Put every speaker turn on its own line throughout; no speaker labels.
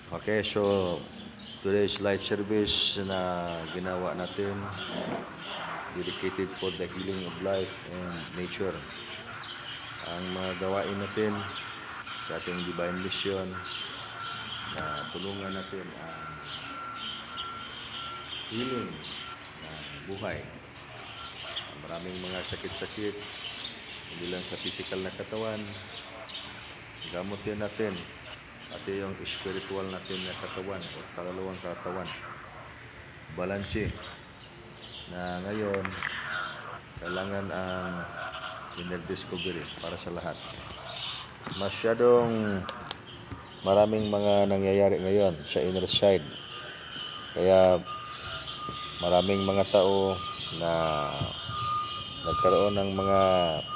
Okay, so today's light service na ginawa natin dedicated for the healing of life and nature. Ang mga gawain natin sa ating divine mission na tulungan natin ang healing ng buhay. Maraming mga sakit-sakit, hindi lang sa physical na katawan, gamutin natin pati yung spiritual natin na katawan o kaluluwang katawan. Balanse na ngayon kailangan ang inner discovery para sa lahat. Masyadong maraming mga nangyayari ngayon sa inner side. Kaya maraming mga tao na nagkaroon ng mga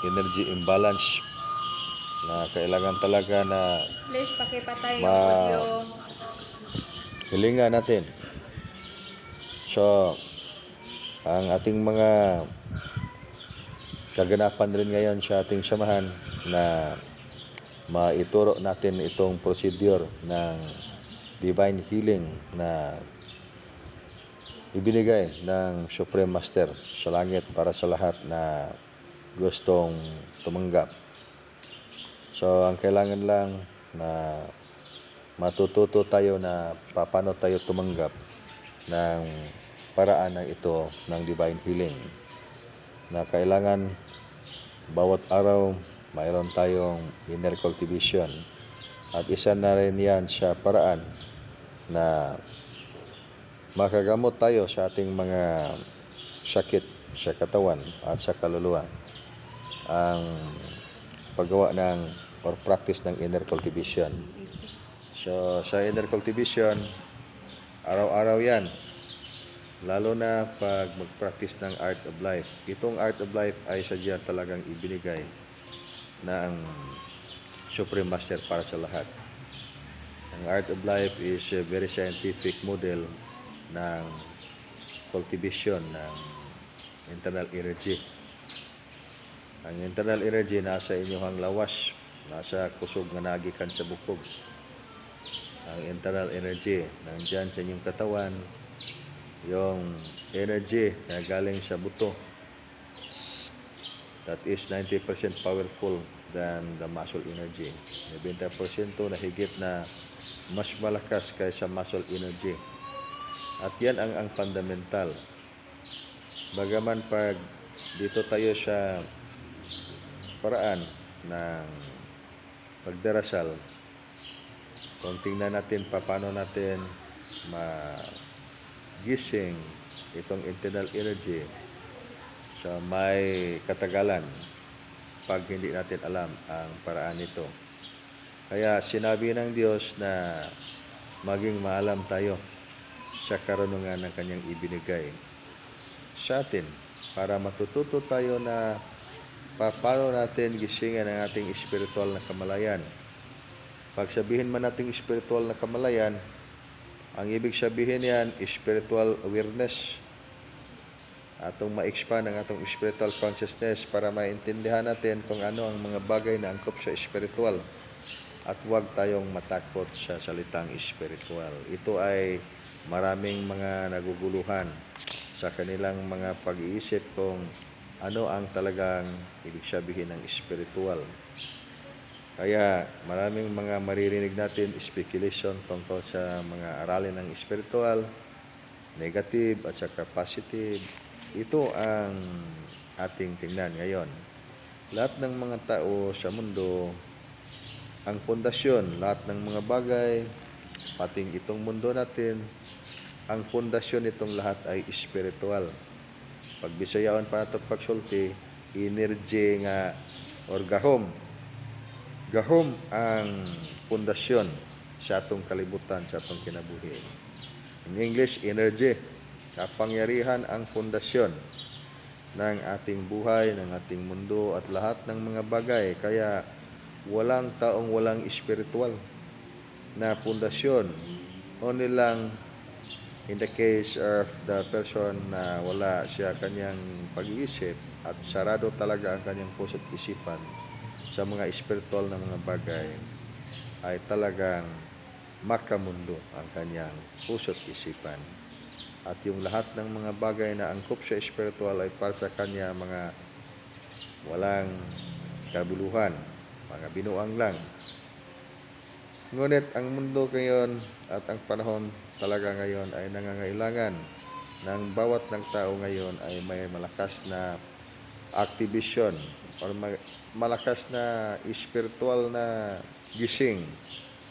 energy imbalance na kailangan talaga na
Please pakipatay yung audio.
hilingan natin. So, ang ating mga kaganapan rin ngayon sa ating samahan na maituro natin itong procedure ng divine healing na ibinigay ng Supreme Master sa langit para sa lahat na gustong tumanggap. So, ang kailangan lang na matututo tayo na paano tayo tumanggap ng paraan ng ito ng divine healing na kailangan bawat araw mayroon tayong inner cultivation at isa na rin yan sa paraan na makagamot tayo sa ating mga sakit sa katawan at sa kaluluwa. Ang paggawa ng or practice ng inner cultivation. So, sa inner cultivation, araw-araw yan. Lalo na pag mag-practice ng art of life. Itong art of life ay sadya talagang ibinigay ng Supreme Master para sa lahat. Ang art of life is a very scientific model ng cultivation ng internal energy. Ang internal energy nasa inyong lawas, nasa kusog nga nagikan sa bukog. Ang internal energy nandiyan sa inyong katawan, yung energy na galing sa buto, that is 90% powerful than the muscle energy. 90% na higit na mas malakas kaysa muscle energy. At yan ang fundamental. Bagaman pag dito tayo sa paraan ng pagdarasal, kung tingnan natin paano natin magising itong internal energy sa may katagalan pag hindi natin alam ang paraan nito. Kaya sinabi ng Diyos na maging maalam tayo sa karunungan ng kanyang ibinigay sa atin para matututo tayo na paano natin gisingan ang ating spiritual na kamalayan. Pag sabihin man nating spiritual na kamalayan, ang ibig sabihin yan, spiritual awareness. Atong ma-expand ang atong spiritual consciousness para maintindihan natin kung ano ang mga bagay na angkop sa spiritual. At huwag tayong matakot sa salitang spiritual. Ito ay maraming mga naguguluhan sa kanilang mga pag-iisip kung ano ang talagang ibig sabihin ng spiritual. Kaya maraming mga maririnig natin speculation tungkol sa mga aralin ng spiritual, negative at saka positive. Ito ang ating tingnan ngayon. Lahat ng mga tao sa mundo, ang pundasyon, lahat ng mga bagay, pating itong mundo natin, ang pundasyon nitong lahat ay spiritual. Pag Bisayaon pa nato pagsulti, energy nga or gahom. Gahom ang pundasyon sa atong kalibutan, sa atong kinabuhi. In English, energy. Kapangyarihan ang pundasyon ng ating buhay, ng ating mundo at lahat ng mga bagay. Kaya walang taong walang spiritual na pundasyon. Only lang in the case of the person na wala siya kanyang pag-iisip at sarado talaga ang kanyang puso at isipan sa mga spiritual na mga bagay, ay talagang makamundo ang kanyang puso't isipan. At yung lahat ng mga bagay na angkop sa espiritual ay para sa kanya mga walang kabuluhan, mga binuang lang. Ngunit ang mundo ngayon at ang panahon talaga ngayon ay nangangailangan ng bawat ng tao ngayon ay may malakas na activation or malakas na espiritual na gising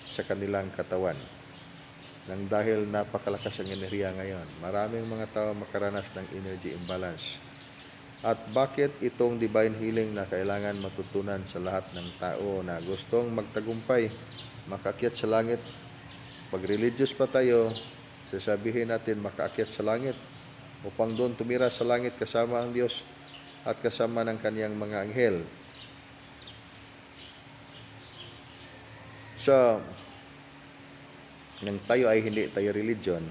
sa kanilang katawan. Nang dahil napakalakas ang enerhiya ngayon, maraming mga tao makaranas ng energy imbalance. At bakit itong divine healing na kailangan matutunan sa lahat ng tao na gustong magtagumpay, makaakyat sa langit? Pag religious pa tayo, sasabihin natin makaakyat sa langit upang doon tumira sa langit kasama ang Diyos at kasama ng kaniyang mga anghel. So, nang tayo ay hindi tayo religion,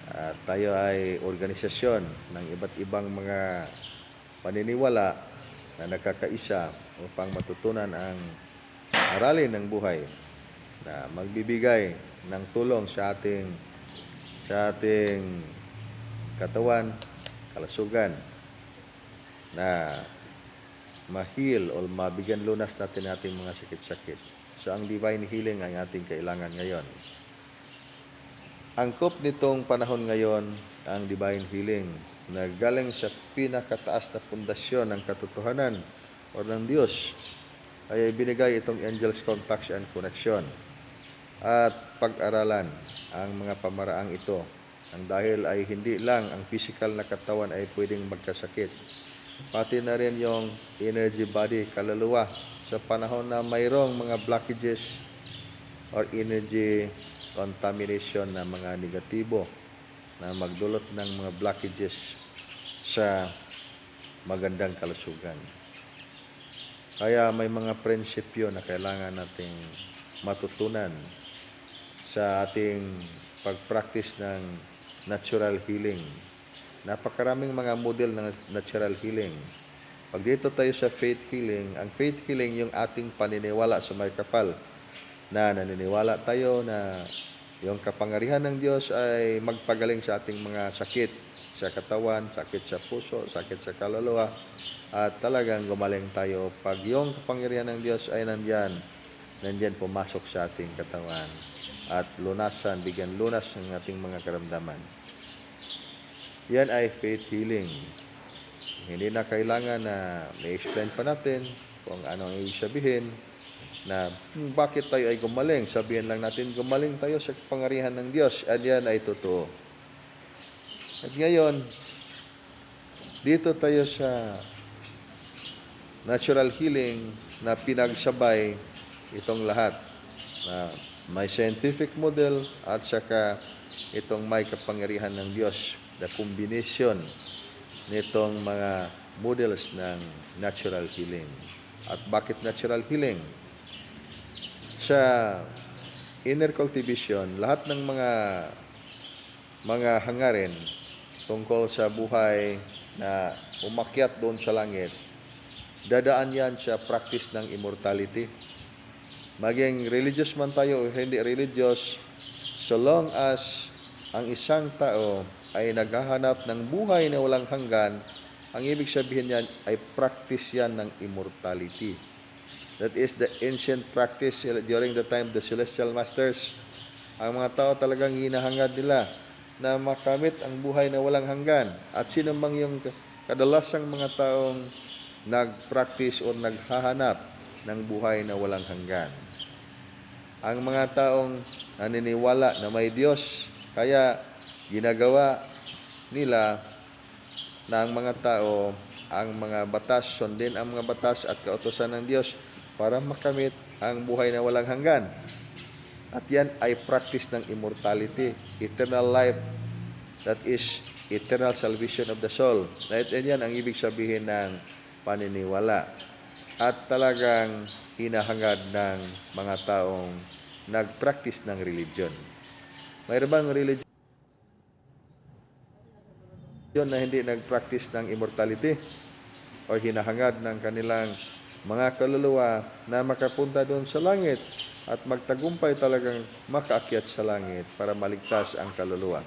at tayo ay organisasyon ng iba't ibang mga paniniwala na nagkakaisa upang matutunan ang aralin ng buhay na magbibigay ng tulong sa ating katawan, kalusugan, na ma-heal o mabigyan lunas natin ating mga sakit-sakit. So, ang divine healing ang ating kailangan ngayon. Angkop nitong panahon ngayon ang divine healing na galing sa pinakataas na pundasyon ng katotohanan o ng Diyos ay binigay itong angels contacts and connection at pag-aralan ang mga pamaraang ito. Ang dahil ay hindi lang ang physical na katawan ay pwedeng magkasakit, pati na rin yung energy body, kaluluwa, sa panahon na mayroong mga blockages or energy contamination na mga negatibo na magdulot ng mga blockages sa magandang kalusugan. Kaya may mga prinsipyo na kailangan nating matutunan sa ating pag-practice ng natural healing. Napakaraming mga model ng natural healing. Pag dito tayo sa faith healing, ang faith healing yung ating paniniwala sa may kapal, na naniniwala tayo na yung kapangyarihan ng Diyos ay magpagaling sa ating mga sakit sa katawan, sakit sa puso, sakit sa kaluluwa, at talagang gumaling tayo pag yung kapangyarihan ng Diyos ay nandyan pumasok sa ating katawan at lunasan, bigyan lunas ng ating mga karamdaman. Yan ay faith healing. Hindi na kailangan na may-explain pa natin kung ano ang ibig sabihin na bakit tayo ay gumaling. Sabihin lang natin, gumaling tayo sa kapangyarihan ng Diyos at yan ay totoo. At ngayon, dito tayo sa natural healing na pinagsabay itong lahat na may scientific model at saka itong may kapangyarihan ng Diyos. The combination nitong mga models ng natural healing. At bakit natural healing? Sa inner cultivation, lahat ng mga hangarin tungkol sa buhay na umakyat doon sa langit, dadaan yan sa practice ng immortality. Maging religious man tayo o hindi religious, so long as ang isang tao ay naghahanap ng buhay na walang hanggan, ang ibig sabihin yan ay practice yan ng immortality. That is the ancient practice during the time of the Celestial Masters. Ang mga tao talagang hinahangad nila na makamit ang buhay na walang hanggan. At sino mang yung kadalasang mga taong nag-practice o naghahanap ng buhay na walang hanggan? Ang mga taong naniniwala na may Diyos, kaya ginagawa nila na ang mga tao, ang mga batas, sundin ang mga batas at kautusan ng Diyos para makamit ang buhay na walang hanggan. At yan ay practice ng immortality, eternal life, that is eternal salvation of the soul. At yan ang ibig sabihin ng paniniwala. At talagang hinahangad ng mga taong nag-practice ng religion. Mayroon bang religion na hindi nag-practice ng immortality or hinahangad ng kanilang mga kaluluwa na makapunta doon sa langit at magtagumpay talagang makaakyat sa langit para maligtas ang kaluluwa.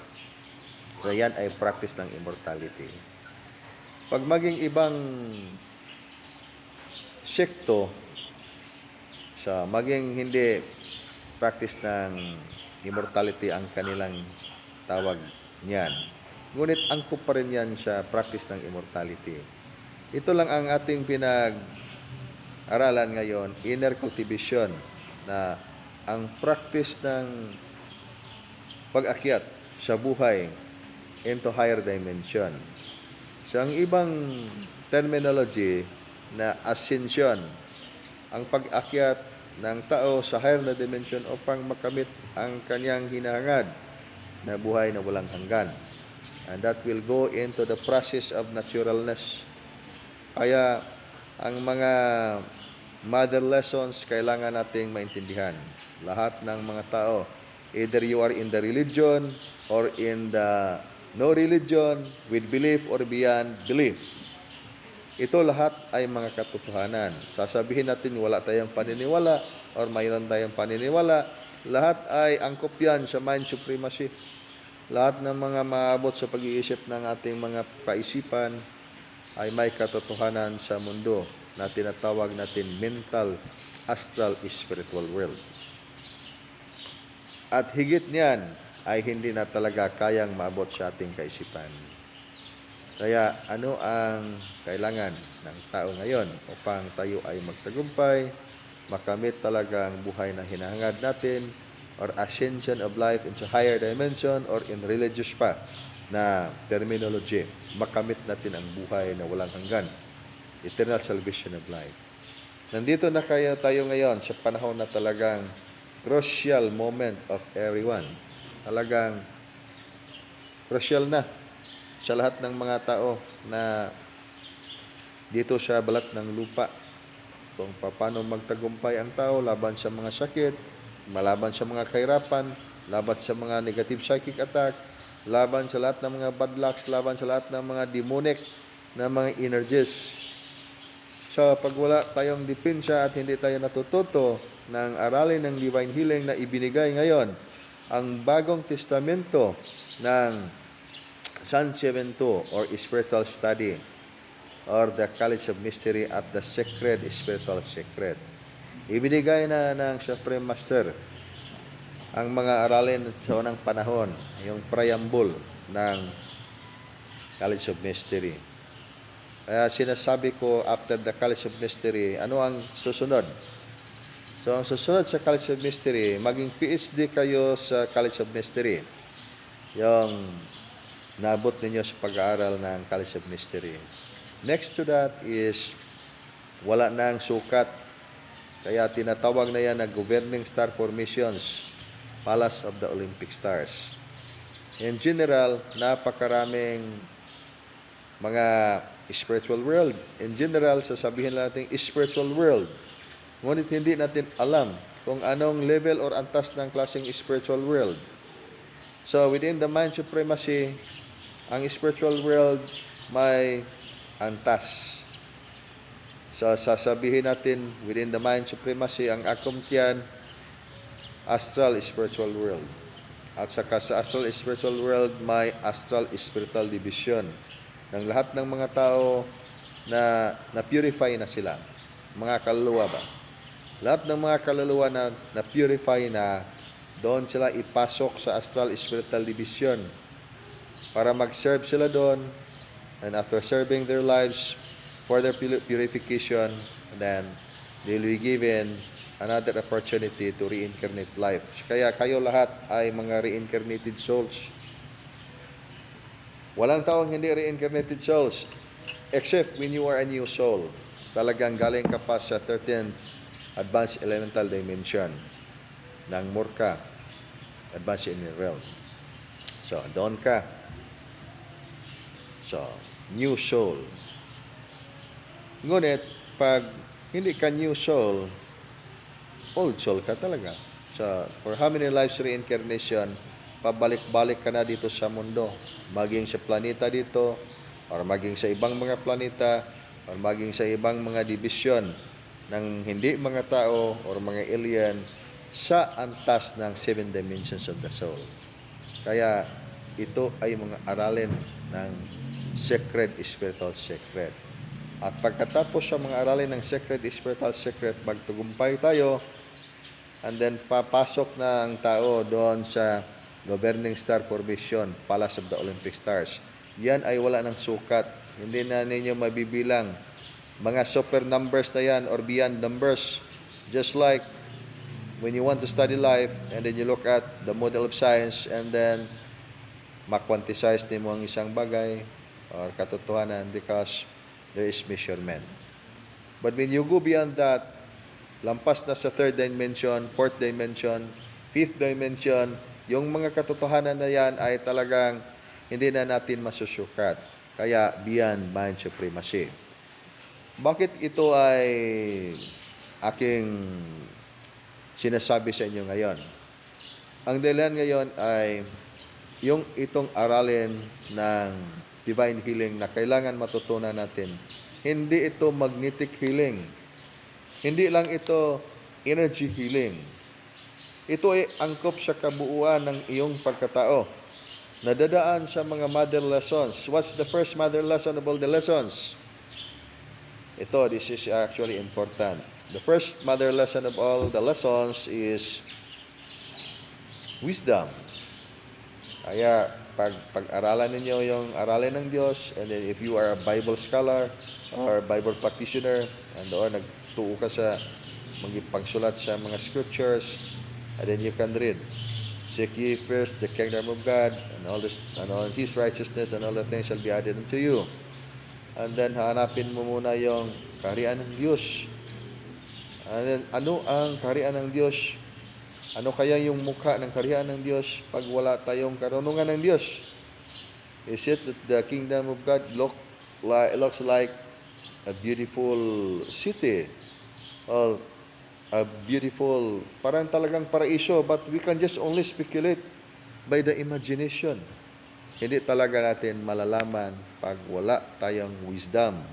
So yan ay practice ng immortality. Pag maging ibang sekto, sa maging hindi practice ng immortality ang kanilang tawag niyan, ngunit angkop pa rin yan sa practice ng immortality. Ito lang ang ating pinag-aralan ngayon, inner cultivation, na ang practice ng pag-akyat sa buhay into higher dimension. So, ang ibang terminology na ascension, ang pag-akyat ng tao sa higher na dimension upang makamit ang kanyang hinahangad na buhay na walang hanggan. And that will go into the process of naturalness. Kaya ang mga mother lessons kailangan nating maintindihan. Lahat ng mga tao, either you are in the religion or in the no religion, with belief or beyond belief. Ito lahat ay mga katotohanan. Sasabihin natin wala tayong paniniwala or mayroon tayong paniniwala. Lahat ay angkop yan sa mind supremacy. Lahat ng mga maabot sa pag-iisip ng ating mga kaisipan ay may katotohanan sa mundo na tinatawag natin mental, astral, spiritual world. At higit niyan ay hindi na talaga kayang maabot sa ating kaisipan. Kaya ano ang kailangan ng tao ngayon upang tayo ay magtagumpay, makamit talaga ang buhay na hinahangad natin, or ascension of life into higher dimension, or in religious pa na terminology, makamit natin ang buhay na walang hanggan, eternal salvation of life. Nandito na kaya tayo ngayon sa panahon na talagang crucial moment of everyone. Talagang crucial na sa lahat ng mga tao na dito sa balat ng lupa, kung paano magtagumpay ang tao laban sa mga sakit, malaban sa mga kahirapan, laban sa mga negative psychic attack, laban sa lahat ng mga bad lucks, laban sa lahat ng mga demonic na mga energies. So, pag wala tayong depensa at hindi tayo natututo ng aralin ng divine healing na ibinigay ngayon, ang bagong testamento ng San 72 or spiritual study or the College of Mystery at the Sacred Spiritual Secret. Ibinigay na ng Supreme Master ang mga aralin sa unang panahon, yung preamble ng College of Mystery. Kaya sinasabi ko, after the College of Mystery, ano ang susunod? So, ang susunod sa College of Mystery, maging PhD kayo sa College of Mystery. Yung naabot ninyo sa pag-aaral ng College of Mystery. Next to that is, wala na ang sukat. Kaya tinatawag na yan na Governing Star Formations, Palace of the Olympic Stars. In general, napakaraming mga spiritual world. In general, sasabihin natin spiritual world. Ngunit hindi natin alam kung anong level or antas ng klaseng spiritual world. So, within the mind supremacy, ang spiritual world may antas. So, sasabihin natin, within the mind supremacy, ang akumtiyan, astral spiritual world. At saka sa astral spiritual world, may astral spiritual division ng lahat ng mga tao na na-purify na sila. Mga kaluluwa ba? Lahat ng mga kaluluwa na na-purify na, doon sila ipasok sa astral spiritual division para mag-serve sila doon, and after serving their lives for their purification, then they'll be given another opportunity to reincarnate life. Kaya kayo lahat ay mga reincarnated souls. Walang taong hindi reincarnated souls except when you are a new soul. Talagang galing ka pa sa 13th advanced elemental dimension ng Murka, advanced in the realm. So, doon ka. So, new soul. Ngunit, pag hindi ka new soul, old soul ka talaga. So, for how many lives reincarnation, pabalik-balik ka na dito sa mundo. Maging sa planeta dito, or maging sa ibang mga planeta, or maging sa ibang mga division ng hindi mga tao or mga alien sa antas ng 7 dimensions of the soul. Kaya ito ay mga aralin ng secret, spiritual secret. At pagkatapos sa mga aralin ng secret, spiritual secret, magtugumpay tayo, and then papasok na ang tao doon sa governing star formation, Palace of the Olympic Stars. Yan ay wala ng sukat. Hindi na ninyo mabibilang. Mga super numbers na yan or beyond numbers. Just like when you want to study life and then you look at the model of science and then ma-quantize din mo ang isang bagay or katotohanan because there is measurement. But when you go beyond that, lampas na sa 3rd dimension, 4th dimension, 5th dimension, yung mga katotohanan na yan ay talagang hindi na natin masusukat. Kaya beyond mind supremacy. Bakit ito ay aking sinasabi sa inyo ngayon? Ang dahilan ngayon ay yung itong aralin ng divine healing na kailangan matutunan natin. Hindi ito magnetic healing. Hindi lang ito energy healing. Ito ay angkop sa kabuuan ng iyong pagkatao. Nadadaan sa mga mother lessons. What's the first mother lesson of all the lessons? This is actually important. The first mother lesson of all the lessons is wisdom. Kaya pag-aralan ninyo yung aralin ng Diyos, and then if you are a Bible scholar or Bible practitioner, and doon nagtuo ka sa magpagsulat sa mga scriptures, and then you can read, seek ye first the kingdom of God, and all His righteousness, and all the things shall be added unto you. And then hanapin mo muna yung kaharian ng Diyos. And then ano ang kaharian ng Diyos? Ano kaya yung mukha ng kaharian ng Diyos pag wala tayong karunungan ng Diyos? Is it that the kingdom of God looks like a beautiful city? Or a beautiful, parang talagang paraiso, but we can just only speculate by the imagination. Hindi talaga natin malalaman pag wala tayong wisdom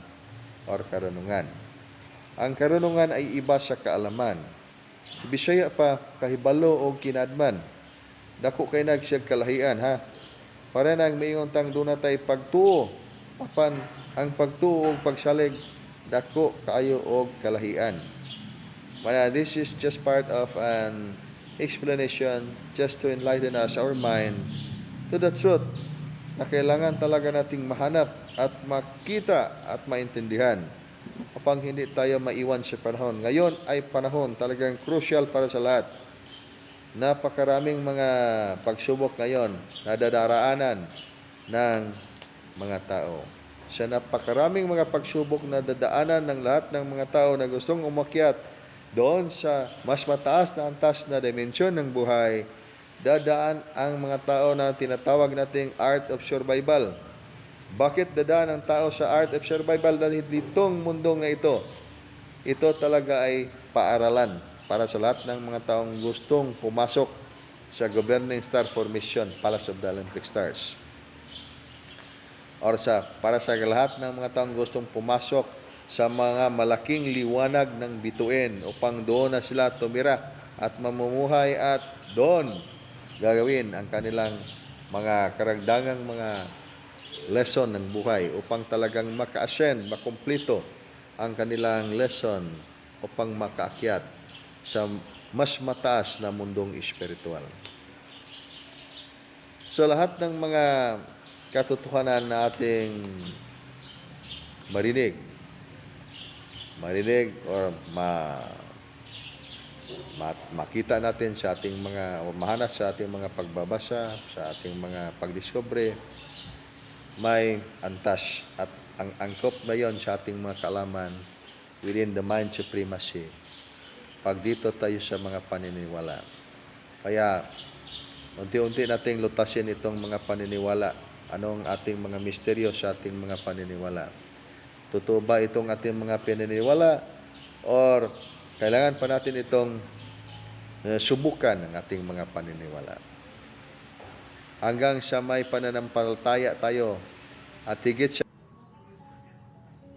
or karunungan. Ang karunungan ay iba sa kaalaman. Sa Bisaya pa, kahibalo o kinadman. Dako kay nagsiyag kalahian, ha? Para nang mayingon tang doon na tayo pagtuo. Apan, ang pagtuo o pagsalig, dako kaayo o kalahian. This is just part of an explanation just to enlighten us, our mind, to the truth na kailangan talaga nating mahanap at makita at maintindihan upang hindi tayo maiwan sa panahon. Ngayon ay panahon talagang crucial para sa lahat. Napakaraming mga pagsubok ngayon na dadaraanan ng mga tao. Sa napakaraming mga pagsubok na dadaanan ng lahat ng mga tao na gustong umakyat doon sa mas mataas na antas na dimensyon ng buhay, dadaan ang mga tao na tinatawag nating art of survival. Bakit dadaan ang tao sa art of survival? Dahil ditong mundong na ito talaga ay paaralan para sa lahat ng mga taong gustong pumasok sa governing star formation, Palace of the Olympic Stars. Or para sa lahat ng mga taong gustong pumasok sa mga malaking liwanag ng bituin upang doon na sila tumira at mamumuhay at doon gagawin ang kanilang mga karagdagang mga lesson ng buhay upang talagang maka-ascend, makumpleto ang kanilang lesson upang makaakyat sa mas mataas na mundong espiritual. So lahat ng mga katotohanan na ating marinig or makita natin sa ating mga mahanap sa ating mga pagbabasa, sa ating mga pagdiskubre, may antas at ang angkop na yon sa ating mga kaalaman within the mind supremacy pag dito tayo sa mga paniniwala. Kaya unti-unti nating lutasin itong mga paniniwala. Anong ating mga misteryo sa ating mga paniniwala? Totoo ba itong ating mga paniniwala or kailangan pa natin itong subukan ang ating mga paniniwala? Hanggang sa may pananampalataya tayo at higit sa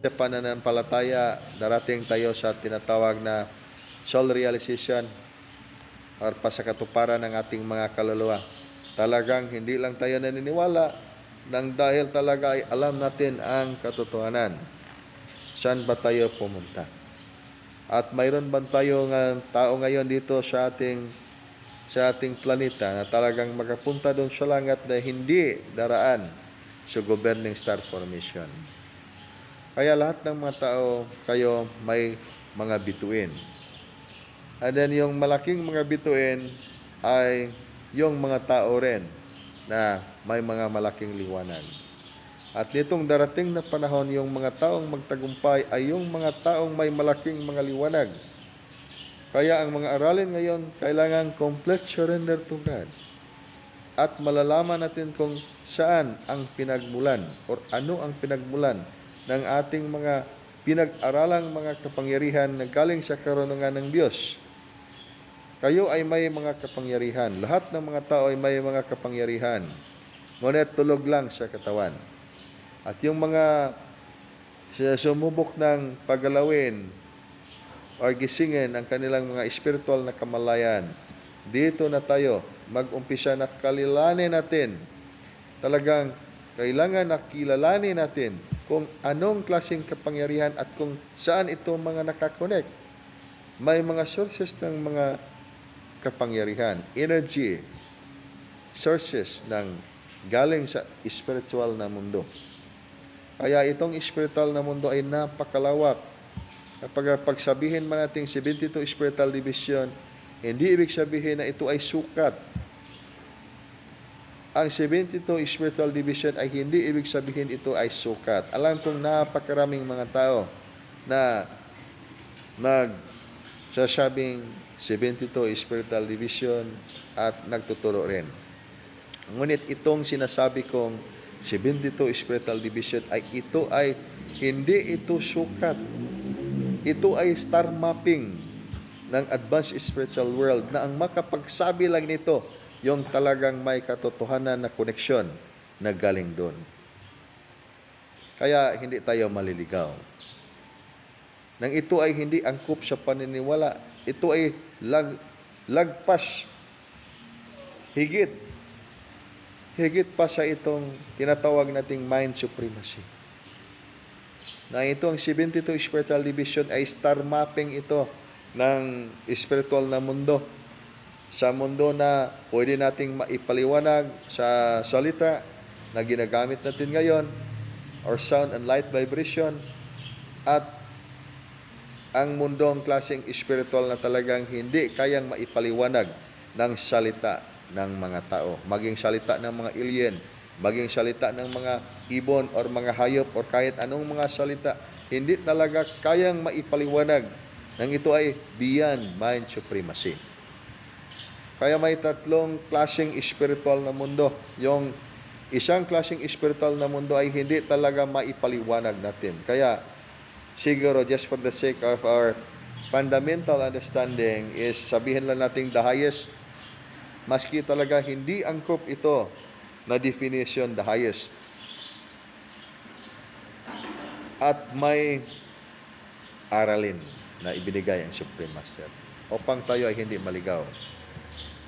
Sa pananampalataya, darating tayo sa tinatawag na soul realization or pasakatuparan ng ating mga kaluluwa. Talagang hindi lang tayo naniniwala nang dahil talaga ay alam natin ang katotohanan. Saan ba tayo pumunta? At mayroon ba tayo tao ngayon dito sa ating planeta na talagang makapunta doon sa langit na hindi daraan sa governing star formation? Kaya lahat ng mga tao, kayo may mga bituin. And then yung malaking mga bituin ay yung mga tao rin na may mga malaking liwanag. At nitong darating na panahon, yung mga taong magtagumpay ay yung mga taong may malaking mga liwanag. Kaya ang mga aralin ngayon, kailangan complete surrender to God. At malalaman natin kung saan ang pinagmulan or ano ang pinagmulan ng ating mga pinag-aralang mga kapangyarihan na galing sa karunungan ng Diyos. Kayo ay may mga kapangyarihan. Lahat ng mga tao ay may mga kapangyarihan. Ngunit tulog lang sa katawan. At yung mga sumubok ng paggalawin o gisingin ang kanilang mga spiritual na kamalayan, dito na tayo mag-umpisa na kalilanin natin. Talagang kailangan na kilalanin natin kung anong klaseng kapangyarihan at kung saan ito mga nakakonect. May mga sources ng mga kapangyarihan, energy, sources ng galing sa spiritual na mundo. Kaya itong spiritual na mundo ay napakalawak. Kapag pagsabihin man natin 72 spiritual division, hindi ibig sabihin na ito ay sukat. Ang 72 spiritual division ay hindi ibig sabihin ito ay sukat. Alam kong napakaraming mga tao na nagsasabing 72 spiritual division at nagtuturo rin. Ngunit itong sinasabi kong 72 spiritual division ay hindi ito sukat. Ito ay star mapping ng advanced spiritual world na ang makapagsabi lang nito yung talagang may katotohanan na koneksyon na galing doon. Kaya hindi tayo maliligaw. Nang ito ay hindi angkop sa paniniwala, ito ay lagpas, higit pa sa itong tinatawag nating mind supremacy. Na itong 72 spiritual division ay star mapping ito ng spiritual na mundo. Sa mundo na pwede nating maipaliwanag sa salita na ginagamit natin ngayon, or sound and light vibration, at ang mundong klaseng spiritual na talagang hindi kayang maipaliwanag ng salita ng mga tao. Maging salita ng mga alien, maging salita ng mga ibon or mga hayop or kahit anong mga salita, hindi talaga kayang maipaliwanag nang ito ay beyond mind supremacy. Kaya may tatlong klaseng spiritual na mundo. Yung isang klaseng spiritual na mundo ay hindi talaga maipaliwanag natin. Kaya siguro just for the sake of our fundamental understanding is sabihin lang natin the highest, maski talaga hindi angkop ito na definition the highest. At may aralin na ibinigay ang Supreme Master upang tayo ay hindi maligaw.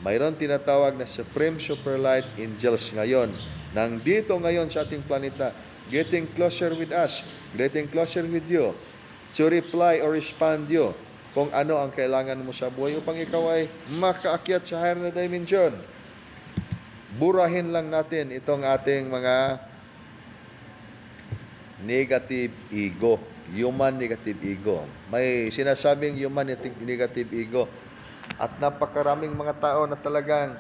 Mayroon tinatawag na Supreme Super Light Angels ngayon, nang dito ngayon sa ating planeta, getting closer with us, getting closer with you, to reply or respond you kung ano ang kailangan mo sa buhay upang ikaw ay makaakyat sa higher na dimension. Burahin lang natin itong ating mga negative ego, human negative ego. May sinasabing human negative ego. At napakaraming mga tao na talagang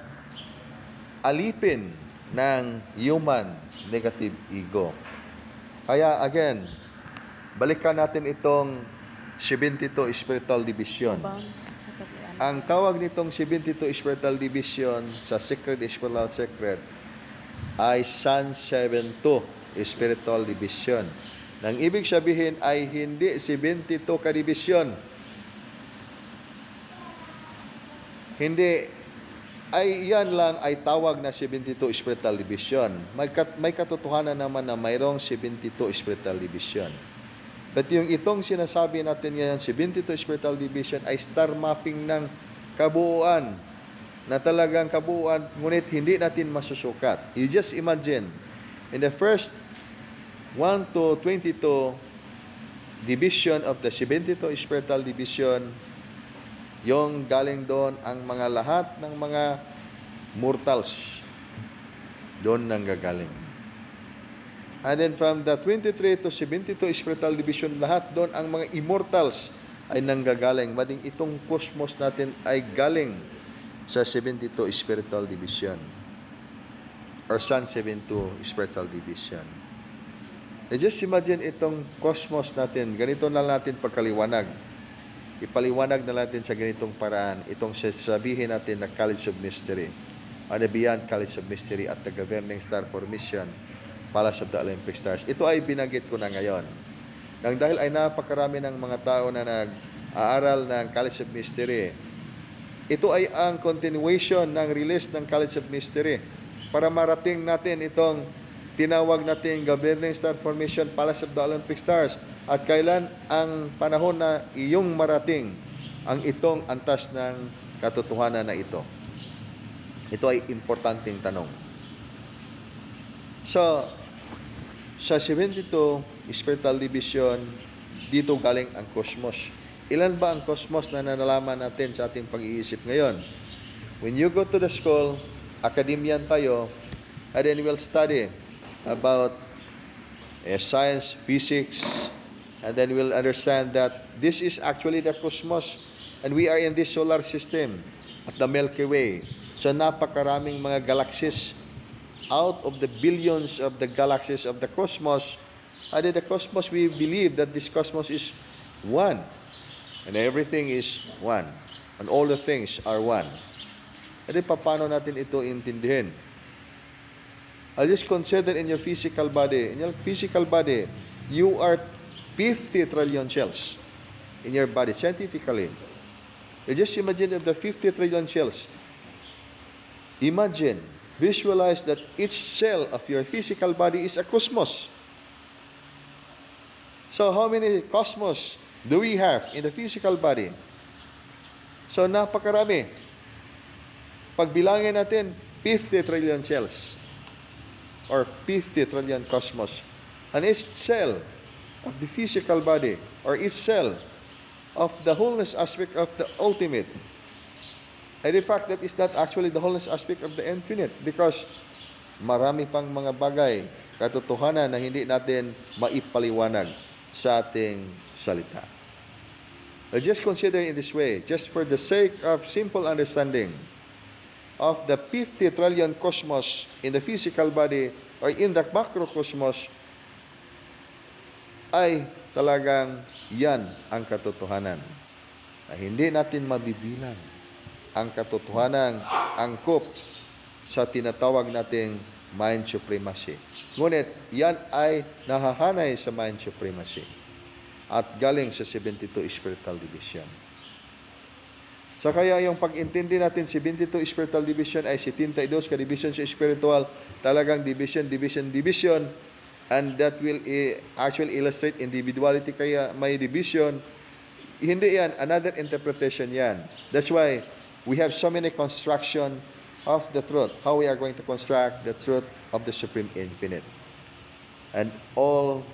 alipin ng human negative ego. Kaya again, balikan natin itong 72 spiritual division. Ang tawag nitong 72 spiritual division sa Secret Spiritual Secret ay Sun 72 spiritual division. Nang ibig sabihin ay hindi 72 ka-division. Hindi, ay yan lang ay tawag na 72 spiritual division. May katotohanan naman na mayroong 72 spiritual division. But yung itong sinasabi natin ngayon, 72 spiritual division ay star mapping ng kabuuan na talagang kabuuan, ngunit hindi natin masusukat. You just imagine, in the first 1 to 22 division of the 72 spiritual division, yung galing doon ang mga lahat ng mga mortals doon nanggagaling. And then from the 23 to 72 spiritual division, lahat doon ang mga immortals ay nanggagaling. Mading itong cosmos natin ay galing sa 72 spiritual division or Sun 72 spiritual division. Just imagine itong cosmos natin. Ganito na natin pagkaliwanag. Ipaliwanag na natin sa ganitong paraan itong sasabihin natin na College of Mystery, and the Beyond College of Mystery at the Governing Star Formation, Palace of the Olympic Stars. Ito ay binanggit ko na ngayon. Nang dahil ay napakarami ng mga tao na nag-aaral ng College of Mystery, ito ay ang continuation ng release ng College of Mystery para marating natin itong tinawag natin Governing Star Formation, Palace of the Olympic Stars. At kailan ang panahon na iyong marating ang itong antas ng katotohanan na ito? Ito ay importanteng tanong. So, sa 72 spiritual division, dito galing ang cosmos. Ilan ba ang cosmos na nalalaman natin sa ating pag-iisip ngayon? When you go to the school, academian tayo, and then we'll study about science, physics, and then we'll understand that this is actually the cosmos, and we are in this solar system at the Milky Way. So napakaraming mga galaxies out of the billions of the galaxies of the cosmos. And in the cosmos, we believe that this cosmos is one, and everything is one, and all the things are one. And then paano natin ito intindihin? I'll just consider in your physical body. In your physical body, you are 50 trillion cells in your body, scientifically. You just imagine of the 50 trillion cells. Imagine, visualize that each cell of your physical body is a cosmos. So how many cosmos do we have in the physical body? So napakarami. Pagbilangin natin, 50 trillion cells or 50 trillion cosmos. And each cell of the physical body or each cell of the wholeness aspect of the ultimate. And in fact, that is not actually the wholeness aspect of the infinite, because marami pang mga bagay, katotohanan na hindi natin maipaliwanag sa ating salita. Just consider in this way, just for the sake of simple understanding of the 50 trillion cosmos in the physical body or in the macrocosmos, ay talagang yan ang katotohanan na hindi natin mabibilang. Ang katotohanan angkop sa tinatawag nating mind supremacy. Ngunit yan ay nahahanay sa mind supremacy at galing sa 72 spiritual division. So kaya yung pag-intindi natin 72 spiritual division ay 72 ka division sa spiritual, talagang division, and that will actually illustrate individuality, kaya may division. Hindi yan, another interpretation yan. That's why we have so many construction of the truth, how we are going to construct the truth of the Supreme Infinite. And all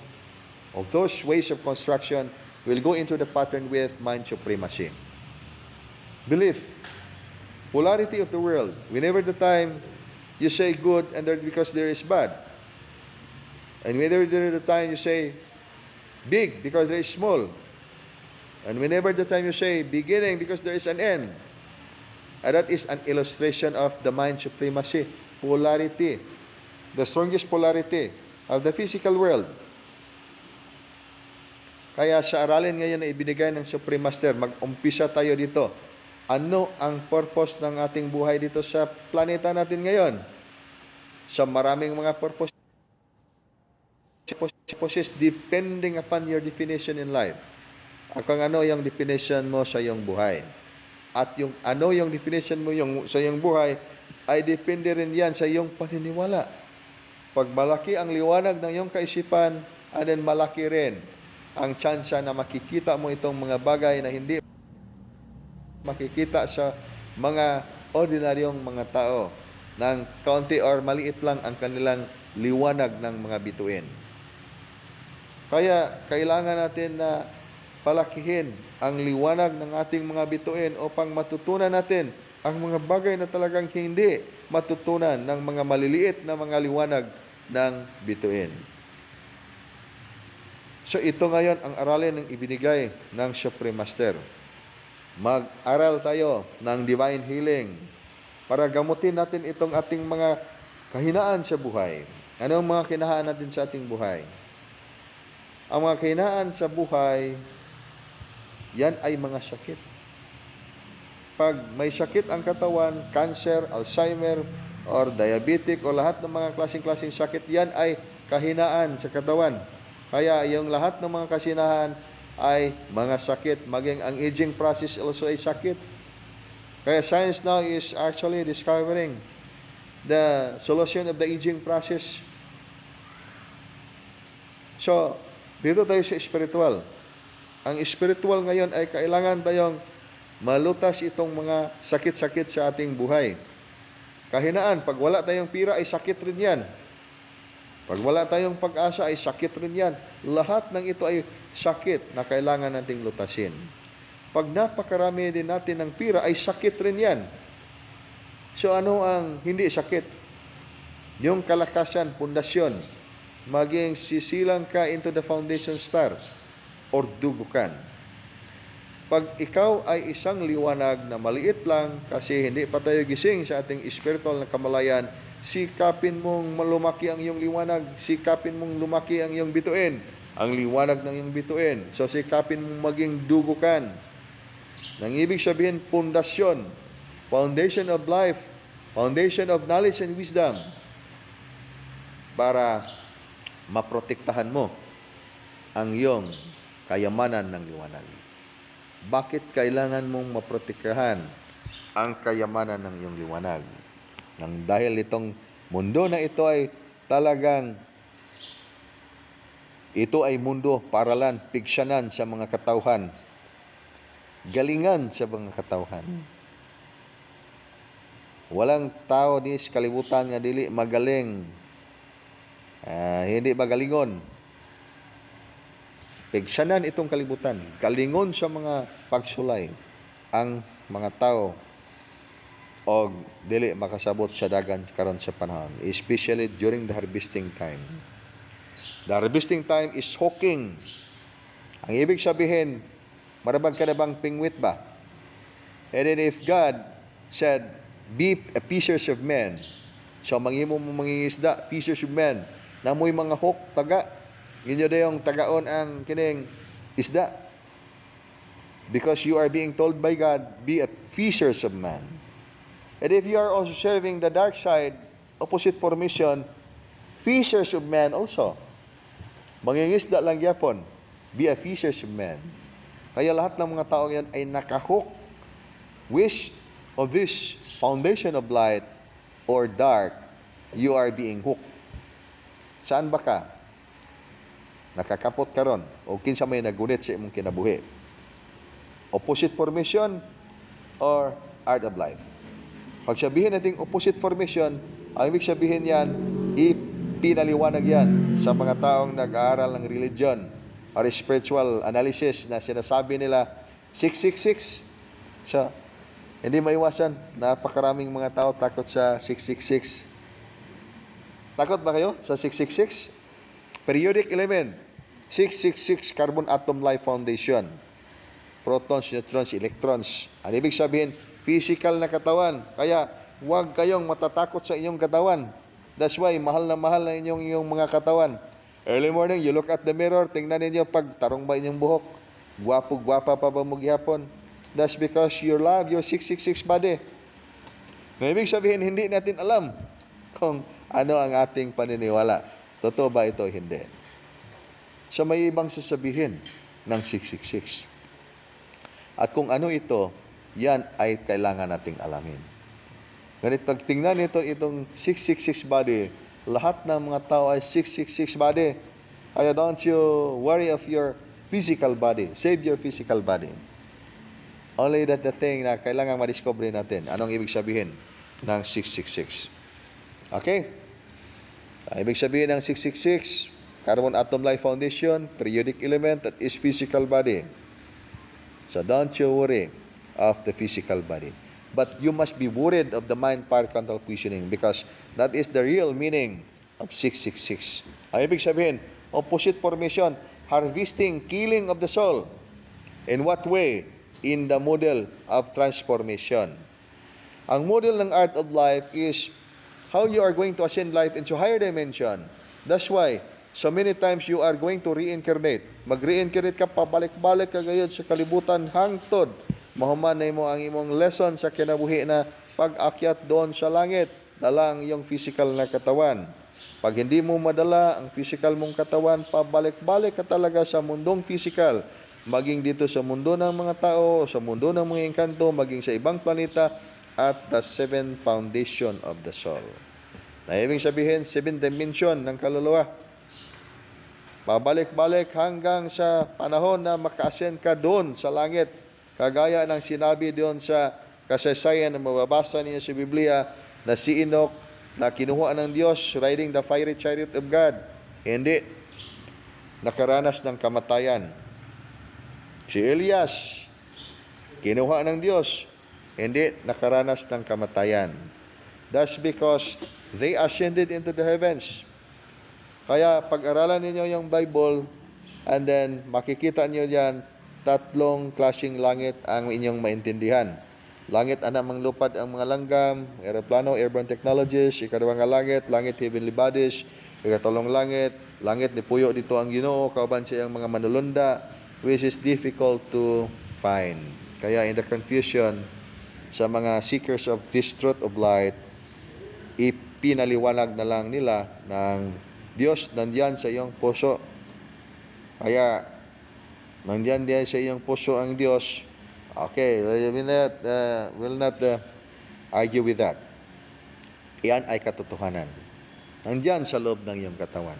of those ways of construction will go into the pattern with mind supremacy. Belief, polarity of the world. Whenever the time you say good and because there is bad. And whenever the time you say big because there is small. And whenever the time you say beginning because there is an end. And that is an illustration of the mind supremacy, polarity, the strongest polarity of the physical world. Kaya sa aralin ngayon na ibinigay ng Supreme Master, mag-umpisa tayo dito. Ano ang purpose ng ating buhay dito sa planeta natin ngayon? Sa maraming mga purposes depending upon your definition in life. Kung ano yung definition mo sa iyong buhay. At yung ano yung definition mo sa iyong buhay ay depende rin yan sa iyong paniniwala. Pag malaki ang liwanag ng iyong kaisipan, and then malaki rin ang tsansa na makikita mo itong mga bagay na hindi makikita sa mga ordinaryong mga tao ng kaunti or maliit lang ang kanilang liwanag ng mga bituin. Kaya kailangan natin na palakihin ang liwanag ng ating mga bituin upang matutunan natin ang mga bagay na talagang hindi matutunan ng mga maliliit na mga liwanag ng bituin. So ito ngayon ang aralin ng ibinigay ng Supreme Master. Mag-aral tayo ng divine healing para gamutin natin itong ating mga kahinaan sa buhay. Ano ang mga kinahaan natin sa ating buhay? Ang mga kahinaan sa buhay, yan ay mga sakit. Pag may sakit ang katawan, cancer, Alzheimer, or diabetic, o lahat ng mga klaseng-klaseng sakit, yan ay kahinaan sa katawan. Kaya yung lahat ng mga kasinahan ay mga sakit. Maging ang aging process also ay sakit. Kaya science now is actually discovering the solution of the aging process. So, dito tayo sa spiritual. Ang spiritual ngayon ay kailangan tayong malutas itong mga sakit-sakit sa ating buhay. Kahinaan, pag wala tayong pira ay sakit rin yan. Pag wala tayong pag-asa ay sakit rin yan. Lahat ng ito ay sakit na kailangan nating lutasin. Pag napakarami din natin ng pira ay sakit rin yan. So ano ang hindi sakit? Yung kalakasan, pundasyon, maging sisilang ka into the foundation star or dugukan. Pag ikaw ay isang liwanag na maliit lang kasi hindi pa tayo gising sa ating spiritual na kamalayan, sikapin mong lumaki ang iyong liwanag, sikapin mong lumaki ang iyong bituin, ang liwanag ng iyong bituin. So sikapin mong maging dugukan. Nang ibig sabihin, pundasyon, foundation of life, foundation of knowledge and wisdom, para maprotektahan mo ang iyong kayamanan ng liwanag. Bakit kailangan mong maprotektahan ang kayamanan ng iyong liwanag? Nang dahil itong mundo na ito ay talagang ito ay mundo, paralan, piksyanan sa mga katauhan, galingan sa mga katauhan. Walang tao di sa kalibutan nga dili magaling, hindi magalingon. Piksyanan itong kalibutan, galingon sa mga pagsulay ang mga tao o dili makasabot sa dagan karon sa panahon, especially during the harvesting time. The harvesting time is hawking. Ang ibig sabihin, marabag ka na bang pingwit ba? And then if God said, be a fishers of men, so manghimo mo mangingisda, fishers of men, namoy mga hawk, taga, inyo dayong tagaon ang kining isda. Because you are being told by God, be a fishers of men. And if you are also serving the dark side, opposite formation, fishers of men also. Mangingisda lang yapon, be a fishers of men. Kaya lahat ng mga tao yan ay nakahook. Wish of this foundation of light or dark, you are being hooked. Saan ba ka? Nakakapot karon o kinsa may nagunit sa imong kinabuhi. Opposite formation or art of life. Pag sabihin natin opposite formation, ang ibig sabihin yan, ipinaliwanag yan sa mga taong nag-aaral ng religion or spiritual analysis na sinasabi nila 666. So, hindi maiwasan, napakaraming mga tao takot sa 666. Takot ba kayo sa 666? Periodic element, 666 carbon atom life foundation. Protons, neutrons, electrons. Ang ibig sabihin, physical na katawan. Kaya, huwag kayong matatakot sa inyong katawan. That's why, mahal na inyong mga katawan. Early morning, you look at the mirror, tingnan ninyo pag tarong ba inyong buhok. Gwapo-gwapa pa ba magyapon? That's because you love your 666 body. Ang ibig sabihin, hindi natin alam kung ano ang ating paniniwala. Totoo ba ito? Hindi. So may ibang sasabihin ng 666. At kung ano ito, yan ay kailangan nating alamin. Ganit pag tingnan nito itong 666 body, lahat ng mga tao ay 666 body. Kaya don't you worry of your physical body. Save your physical body. Only that the thing na kailangan ma-discover natin. Anong ibig sabihin ng 666? Okay? Ang ibig sabihin ng 666, carbon atom life foundation, periodic element that is physical body. So don't you worry of the physical body. But you must be worried of the mind power control questioning because that is the real meaning of 666. Ang ibig sabihin, opposite formation, harvesting, killing of the soul. In what way? In the model of transformation. Ang model ng art of life is how you are going to ascend life into higher dimension. That's why, so many times you are going to reincarnate. Mag-reincarnate ka, pabalik-balik ka gayud sa kalibutan hangtod. Mahumanay mo ang imong lesson sa kinabuhi na pag-akyat doon sa langit. Dala ang iyong physical na katawan. Pag hindi mo madala ang physical mong katawan, pabalik-balik ka talaga sa mundong physical. Maging dito sa mundo ng mga tao, sa mundo ng mga engkanto, maging sa ibang planeta, at the 7 foundation of the soul. Na ibig sabihin, 7 dimension ng kaluluwa. Pabalik-balik hanggang sa panahon na maka-ascend ka doon sa langit. Kagaya ng sinabi doon sa kasaysayan na mababasa niyo sa Biblia na si Enoch na kinuha ng Diyos riding the fiery chariot of God. Hindi. Nakaranas ng kamatayan. Si Elias, kinuha ng Diyos, hindi nakaranas ng kamatayan. That's because they ascended into the heavens. Kaya pag-aralan ninyo yung Bible, and then makikita niyo diyan, tatlong klaseng langit ang inyong maintindihan. Langit anak manglupad ang mga langgam, aeroplano, airborne technologies, ikaduwa nga langit heavenly bodies, ikatulong langit ni puyo dito ang Ginoo, kauban siya ang mga manulunda, which is difficult to find. Kaya in the confusion, sa mga seekers of this truth of light, ipinaliwanag na lang nila ng Diyos nandiyan sa iyong puso. Kaya, nandiyan din sa iyong puso ang Diyos. Okay, we'll not argue with that. Iyan ay katotohanan. Nandiyan sa loob ng iyong katawan.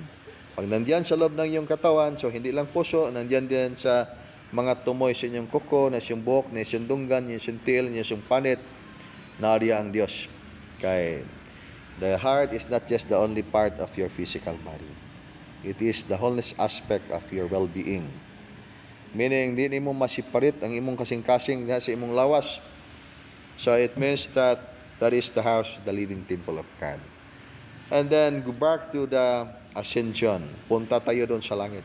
Pag nandiyan sa loob ng iyong katawan, so hindi lang puso, nandiyan din sa mga tumoy sa inyong kuko, na siyang buhok, na siyang dunggan, na siyang tail, na siyang panit, nariya ang Diyos. Kaya, the heart is not just the only part of your physical body. It is the wholeness aspect of your well-being. Meaning, di mo masiparit ang imong kasing-kasing sa imong lawas. So, it means that that is the house, the living temple of God. And then, go back to the ascension. Punta tayo doon sa langit.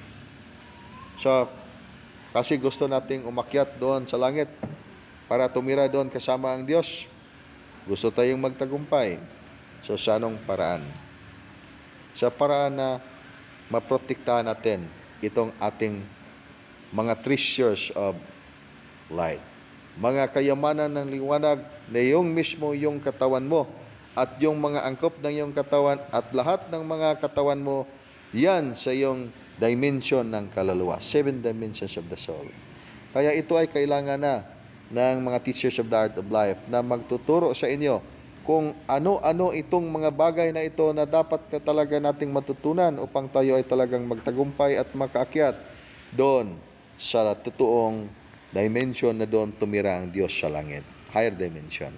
So, kasi gusto nating umakyat doon sa langit para tumira doon kasama ang Diyos. Gusto tayong magtagumpay. So, sa anong paraan? Sa paraan na maprotektahan natin itong ating mga treasures of light. Mga kayamanan ng liwanag na yung mismo yung katawan mo at yung mga angkop ng iyong katawan at lahat ng mga katawan mo, yan sa iyong dimension ng kaluluwa. 7 dimensions of the soul. Kaya ito ay kailangan na ng mga teachers of the art of life na magtuturo sa inyo kung ano-ano itong mga bagay na ito na dapat talaga nating matutunan upang tayo ay talagang magtagumpay at makaakyat doon sa totoong dimension na doon tumira ang Diyos sa langit. Higher dimension.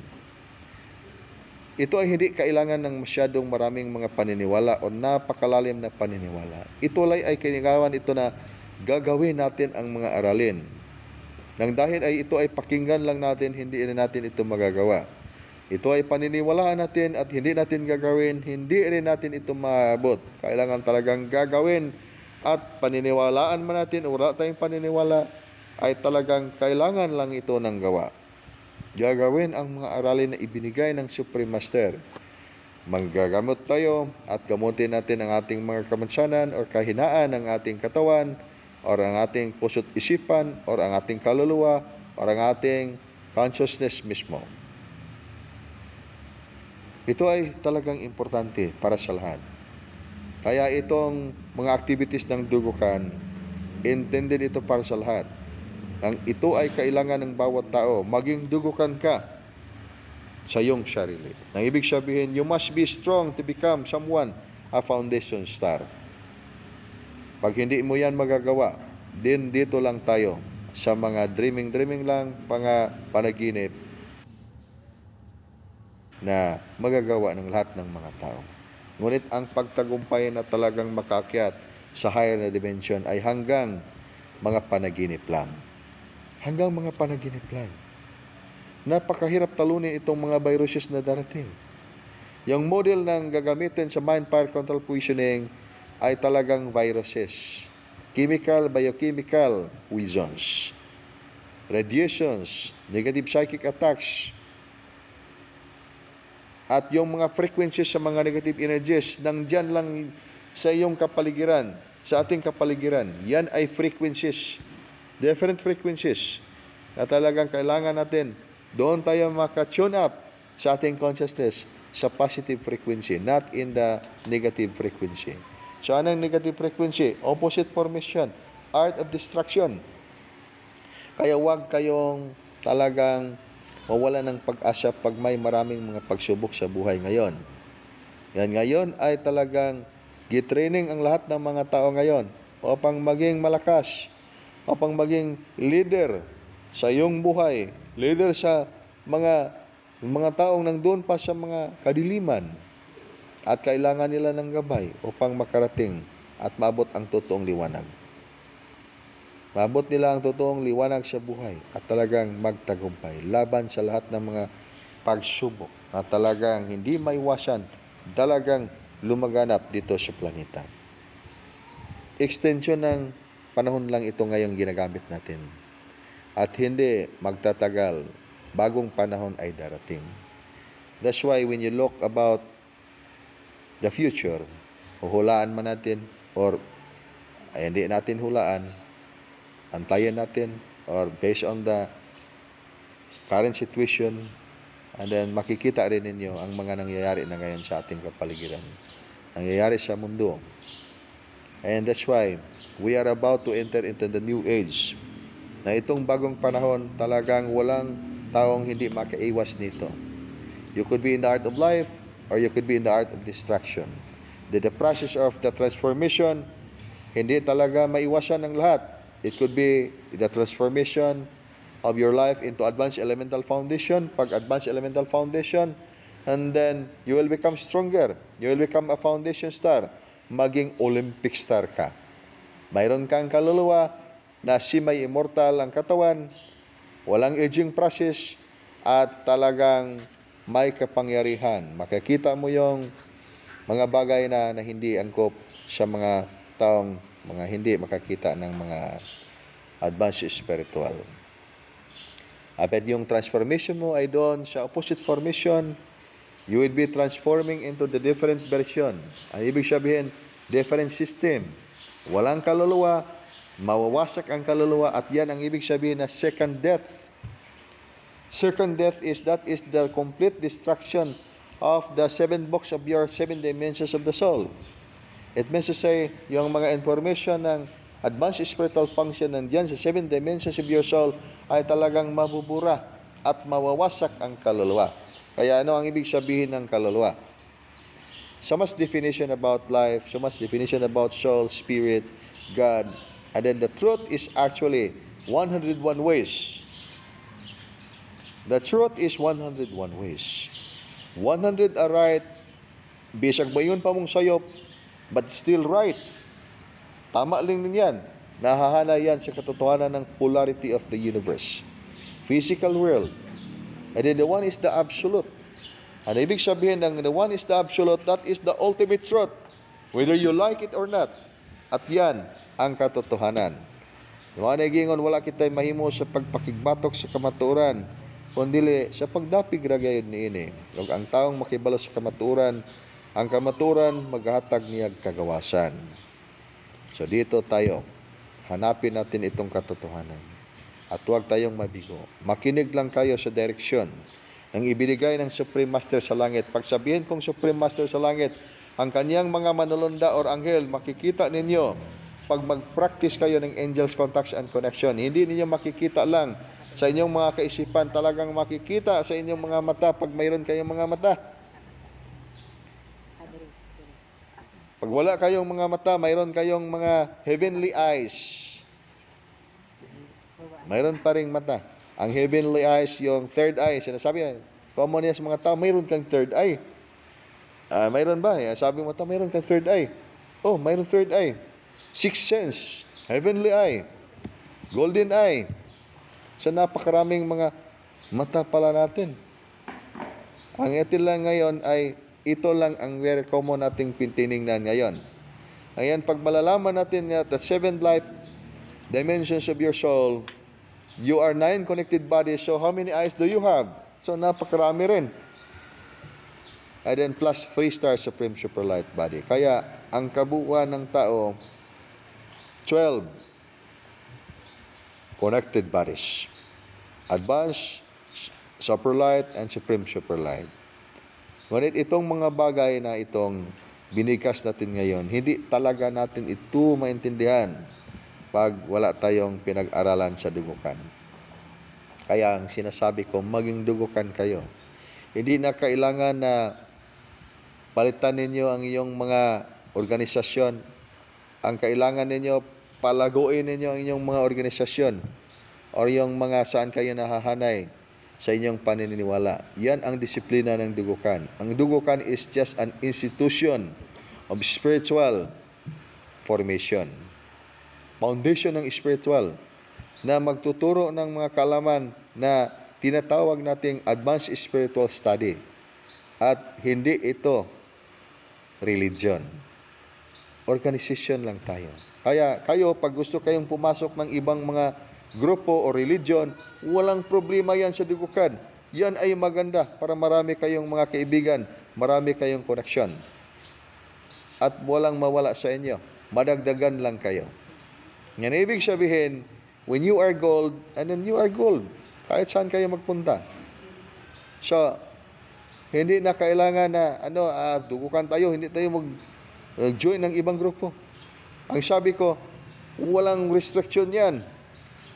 Ito ay hindi kailangan ng masyadong maraming mga paniniwala o napakalalim na paniniwala. Ito ay kailangan ito na gagawin natin ang mga aralin. Nang dahil ay ito ay pakinggan lang natin, hindi rin natin ito magagawa. Ito ay paniniwalaan natin at hindi natin gagawin, hindi rin natin ito maabot. Kailangan talagang gagawin at paniniwalaan man natin o wala tayong paniniwala, ay talagang kailangan lang ito ng gawa. Gagawin ang mga aralin na ibinigay ng Supreme Master. Manggagamot tayo at gamutin natin ang ating mga kamansanan o kahinaan ng ating katawan o ang ating puso't isipan o ang ating kaluluwa o ang ating consciousness mismo. Ito ay talagang importante para sa lahat. Kaya itong mga activities ng dugukan, intended ito para sa lahat. Ang ito ay kailangan ng bawat tao. Maging dugukan ka sa iyong sarili. Ang ibig sabihin, you must be strong to become someone, a foundation star. Pag hindi mo yan magagawa, din dito lang tayo sa mga dreaming lang, mga panaginip na magagawa ng lahat ng mga tao. Ngunit ang pagtagumpay na talagang makaakyat sa higher na dimension ay hanggang mga panaginip lang. Hanggang mga panaginip lang. Napakahirap talunin itong mga viruses na darating. Yung model ng gagamitin sa mind power control positioning ay talagang viruses. Chemical, biochemical poisons. Radiations, negative psychic attacks, at yung mga frequencies sa mga negative energies nang dyan lang sa iyong kapaligiran, sa ating kapaligiran, yan ay frequencies, different frequencies na talagang kailangan natin doon tayo maka-tune up sa ating consciousness sa positive frequency, not in the negative frequency. So anong negative frequency? Opposite formation, art of destruction. Kaya huwag kayong talagang mawala ng pag-asa pag may maraming mga pagsubok sa buhay ngayon. Yan ngayon ay talagang gitraining ang lahat ng mga tao ngayon upang maging malakas, upang maging leader sa iyong buhay, leader sa mga taong nandun pa sa mga kadiliman at kailangan nila ng gabay upang makarating at maabot ang totoong liwanag. Maabot nila ang totoong liwanag sa buhay at talagang magtagumpay laban sa lahat ng mga pagsubok na talagang hindi maiwasan, talagang lumaganap dito sa planeta. Extension ng panahon lang ito ngayong ginagamit natin. At hindi magtatagal, bagong panahon ay darating. That's why when you look about the future, hulaan man natin or ay hindi natin hulaan, antayin natin or based on the current situation, and then makikita rin ninyo ang mga nangyayari na ngayon sa ating kapaligiran. Nangyayari sa mundo. And that's why we are about to enter into the new age. Na itong bagong panahon talagang walang taong hindi makaiwas nito. You could be in the art of life or you could be in the art of destruction. The process of the transformation, hindi talaga maiwasan ng lahat. It could be the transformation of your life into advanced elemental foundation. Pag advanced elemental foundation, and then you will become stronger. You will become a foundation star. Maging Olympic star ka. Mayroon kang kaluluwa na may immortal ang katawan, walang aging process, at talagang may kapangyarihan. Makikita mo yung mga bagay na hindi angkop sa mga taong mga hindi makakita ng mga advanced spiritual. At yung transformation mo ay doon sa opposite formation, you will be transforming into the different version. Ang ibig sabihin, different system. Walang kaluluwa, mawawasak ang kaluluwa, at yan ang ibig sabihin na second death. Second death is the complete destruction of the 7 books of your 7 dimensions of the soul. It means to say, yung mga information ng advanced spiritual function nandiyan sa 7 dimensions of your soul ay talagang mabubura at mawawasak ang kaluluwa. Kaya ano ang ibig sabihin ng kaluluwa? So much definition about life, so much definition about soul, spirit, God, and then the truth is actually 101 ways. The truth is 101 ways. 100 are right, bisag ba yun pa mong sayop, but still right. Tama lang din yan. Nahahana yan sa katotohanan ng polarity of the universe. Physical world. And then the one is the absolute. Ang ibig sabihin ng the one is the absolute, that is the ultimate truth. Whether you like it or not. At yan ang katotohanan. Mga nagingon, wala kita'y mahimo sa pagpakigbatok sa kamaturan, kundi sa pagdapig ragayod niini. Ug ang taong makibalo sa kamaturan, ang kamaturan maghatag niya kagawasan. So dito tayo, hanapin natin itong katotohanan. At huwag tayong mabigo. Makinig lang kayo sa direksyon ng ibinigay ng Supreme Master sa langit. Pagsabihin kong Supreme Master sa langit, ang kanyang mga manulunda or anghel, makikita ninyo pag mag-practice kayo ng angels contacts and connection. Hindi ninyo makikita lang sa inyong mga kaisipan, talagang makikita sa inyong mga mata pag mayroon kayong mga mata. Pag wala kayong mga mata, mayroon kayong mga heavenly eyes. mayroon pa ring mata. Ang heavenly eyes, yung third eye, sinasabi, common yan sa mga tao, mayroon kang third eye. Mayroon ba? Sabi mo, mayroon kang third eye. Oh, mayroon third eye. Sixth sense, heavenly eye, golden eye. Sa napakaraming mga mata pala natin. Ang ito lang ngayon ay, ito lang ang very common nating tiningnan ngayon. Ayan, pag malalaman natin nga, the seventh life dimensions of your soul, you are 9 connected bodies, so how many eyes do you have? So, napakarami rin. And then plus 3 star supreme super light body. Kaya, ang kabuuan ng tao, 12 connected bodies. Advanced, super light, and supreme super light. Ngunit itong mga bagay na itong binikas natin ngayon, hindi talaga natin ito maintindihan pag wala tayong pinag-aralan sa dugukan. Kaya ang sinasabi ko, maging dugukan kayo. Hindi na kailangan na palitan ninyo ang iyong mga organisasyon. Ang kailangan ninyo, palaguin ninyo ang inyong mga organisasyon o yung mga saan kayo nahahanay sa inyong paniniwala. Yan ang disiplina ng dugukan. Ang dugukan is just an institution of spiritual formation. Foundation ng spiritual na magtuturo ng mga kaalaman na tinatawag nating advanced spiritual study. At hindi ito religion. Organization lang tayo. Kaya kayo, pag gusto kayong pumasok ng ibang mga grupo o religion, walang problema yan sa dugukan. Yan ay maganda para marami kayong mga kaibigan, marami kayong koneksyon. At walang mawala sa inyo. Madagdagan lang kayo. Yan ibig sabihin, when you are gold, and then you are gold. Kahit saan kayo magpunta. So, hindi na kailangan na, dugukan tayo, hindi tayo mag-join ng ibang grupo. Ang sabi ko, walang restriction yan.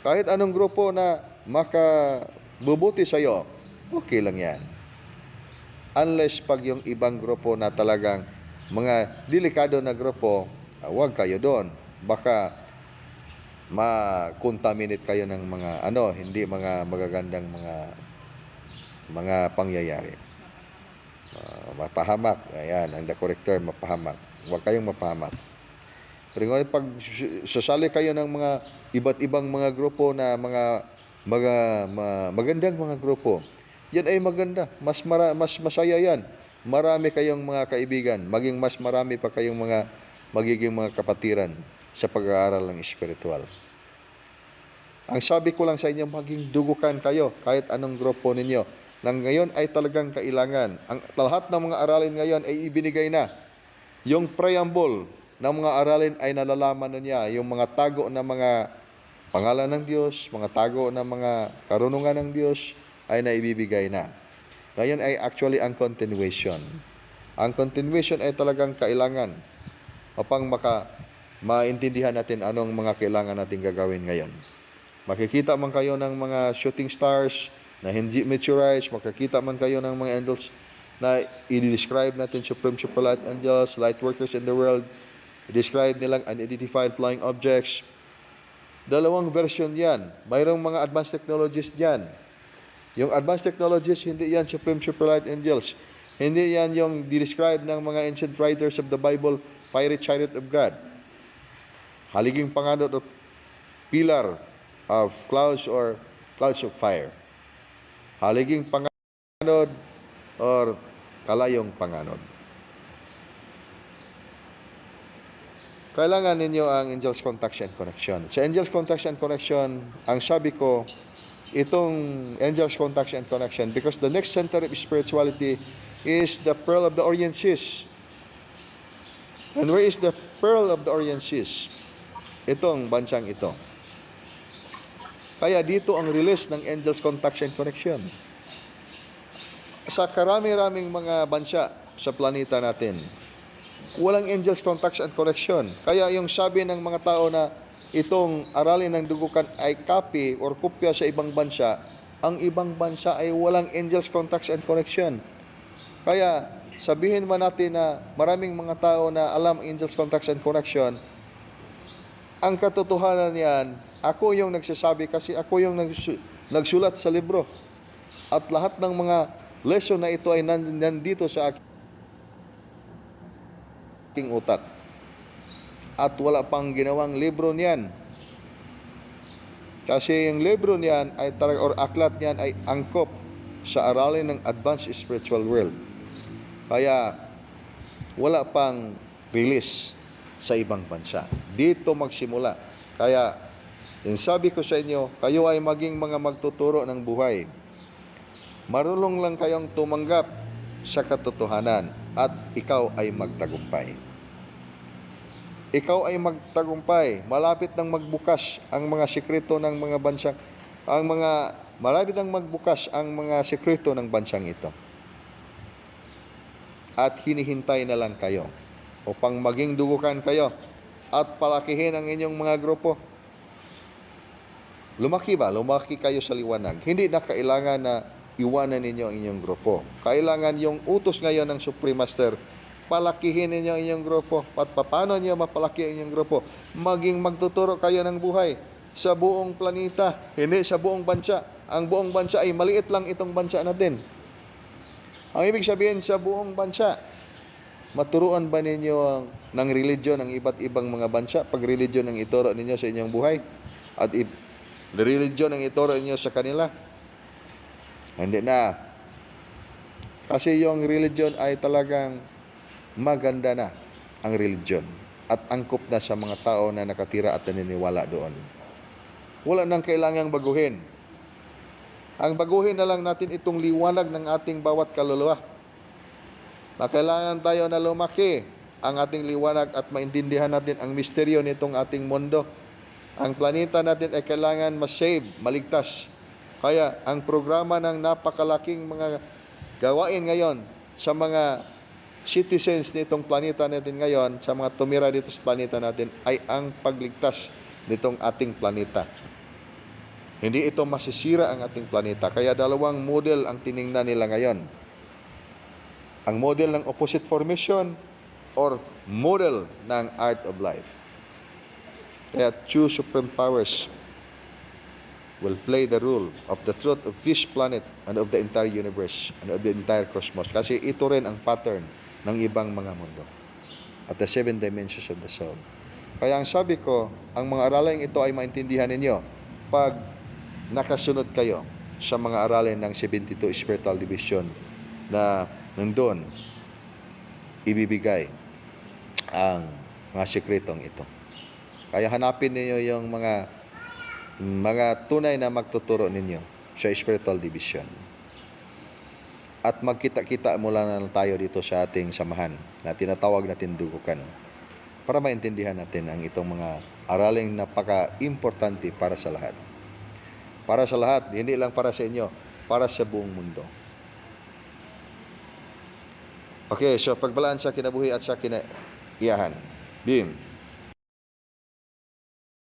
Kahit anong grupo na makabubuti sa'yo, okay lang yan. Unless pag yung ibang grupo na talagang mga delikado na grupo, huwag kayo doon. Baka ma-contaminate kayo ng mga hindi mga magagandang mga pangyayari. Mapahamak. Ayan, ang the corrector, mapahamak. Huwag kayong mapahamak. Pero ngayon, pag sasali kayo ng mga iba't ibang mga grupo na magandang mga grupo, yan ay maganda. Mas masaya yan. Marami kayong mga kaibigan. Maging mas marami pa kayong magiging mga kapatiran sa pag-aaral ng espiritual. Ang sabi ko lang sa inyo, maging dugukan kayo kahit anong grupo ninyo. Nang ngayon ay talagang kailangan. Ang lahat ng mga aralin ngayon ay ibinigay na. Yung preamble ng mga aralin ay nalalaman na niya. Yung mga tago na mga pangalan ng Diyos, mga tago na mga karunungan ng Diyos ay naibibigay na. Ngayon ay actually ang continuation. Ang continuation ay talagang kailangan upang maintindihan natin anong mga kailangan natin gagawin ngayon. Makikita man kayo ng mga shooting stars na hindi meteorites, makikita man kayo ng mga angels na i-describe natin supreme super light angels, light workers in the world, i-describe nilang unidentified flying objects. Dalawang version yan. Mayroong mga advanced technologies dyan. Yung advanced technologies, hindi yan supreme super light angels. Hindi yan yung describe ng mga ancient writers of the Bible, fiery chariot of God. Haliging panganod of pillar of clouds or clouds of fire. Haliging panganod or kalayong panganod. Kailangan ninyo ang angels contact and connection. Sa angels contact and connection, ang sabi ko, itong angels contact and connection, because the next center of spirituality is the Pearl of the Orient Seas. And where is the Pearl of the Orient Seas? Itong bansang ito. Kaya dito ang release ng angels contact and connection. Sa karami-raming mga bansa sa planeta natin, walang angels contact and connection. Kaya yung sabi ng mga tao na itong aralin ng dugukan ay copy or kopya sa ibang bansa, ang ibang bansa ay walang angels contact and connection. Kaya sabihin man natin na maraming mga tao na alam angels contact and connection, ang katotohanan niyan, Ako yung nagsasabi kasi ako yung nagsulat sa libro. At lahat ng mga lesson na ito ay nandito sa aking utak. At wala pang ginawang libro niyan. Kasi yung libro niyan ay or aklat niyan ay angkop sa aralin ng advanced spiritual world. Kaya wala pang release sa ibang bansa. Dito magsimula. Kaya yung sabi ko sa inyo, kayo ay maging mga magtuturo ng buhay. Marunong lang kayong tumanggap sa katotohanan at ikaw ay magtagumpay. Ikaw ay magtagumpay. Malapit nang magbukas ang mga sikreto ng mga bansang malapit nang magbukas ang mga sikreto ng bansang ito. At hinihintay na lang kayo upang maging dugukan kayo at palakihin ang inyong mga grupo. Lumaki kayo sa liwanag. Hindi na kailangan na iwanan ninyo ang inyong grupo. Kailangan yung utos ngayon ng Supreme Master, palakihin ninyo ang inyong grupo. At paano niyo mapalaki ang inyong grupo? Maging magtuturo kayo ng buhay sa buong planeta, hindi sa buong bansa. Ang buong bansa ay maliit lang itong bansa natin. Ang ibig sabihin sa buong bansa, maturuan ba ninyo ng religion ng iba't ibang mga bansa pag religion ang ituro ninyo sa inyong buhay? At religion ang ituro ninyo sa kanila? Hindi na. Kasi yung religion ay talagang maganda na ang religion at angkop na sa mga tao na nakatira at naniniwala doon. Wala nang kailangang baguhin. Ang baguhin na lang natin itong liwanag ng ating bawat kaluluwa. Na kailangan tayo na lumaki ang ating liwanag at maintindihan natin ang misteryo nitong ating mundo. Ang planeta natin ay kailangan ma-save, maligtas. Kaya ang programa ng napakalaking mga gawain ngayon sa mga citizens nitong planeta natin ngayon, sa mga tumira dito sa planeta natin, ay ang pagligtas nitong ating planeta. Hindi ito masisira ang ating planeta. Kaya dalawang model ang tiningnan nila ngayon. Ang model ng opposite formation or model ng art of life. Kaya two supreme powers will play the role of the truth of this planet and of the entire universe and of the entire cosmos. Kasi ito rin ang pattern ng ibang mga mundo at the 7 dimensions of the soul. Kaya ang sabi ko, ang mga araling ito ay maintindihan ninyo pag nakasunod kayo sa mga aralin ng 72 Spiritual Division na nandun ibibigay ang mga sikretong ito. Kaya hanapin niyo yung mga tunay na magtuturo ninyo sa Spiritual Division. At magkita-kita mula na tayo dito sa ating samahan na tinatawag natin dugukan para maintindihan natin ang itong mga araling napaka-importante para sa lahat. Para sa lahat, hindi lang para sa inyo, para sa buong mundo. Okay, so pagbalaan sa kinabuhi at sa kinaiyahan. Bim.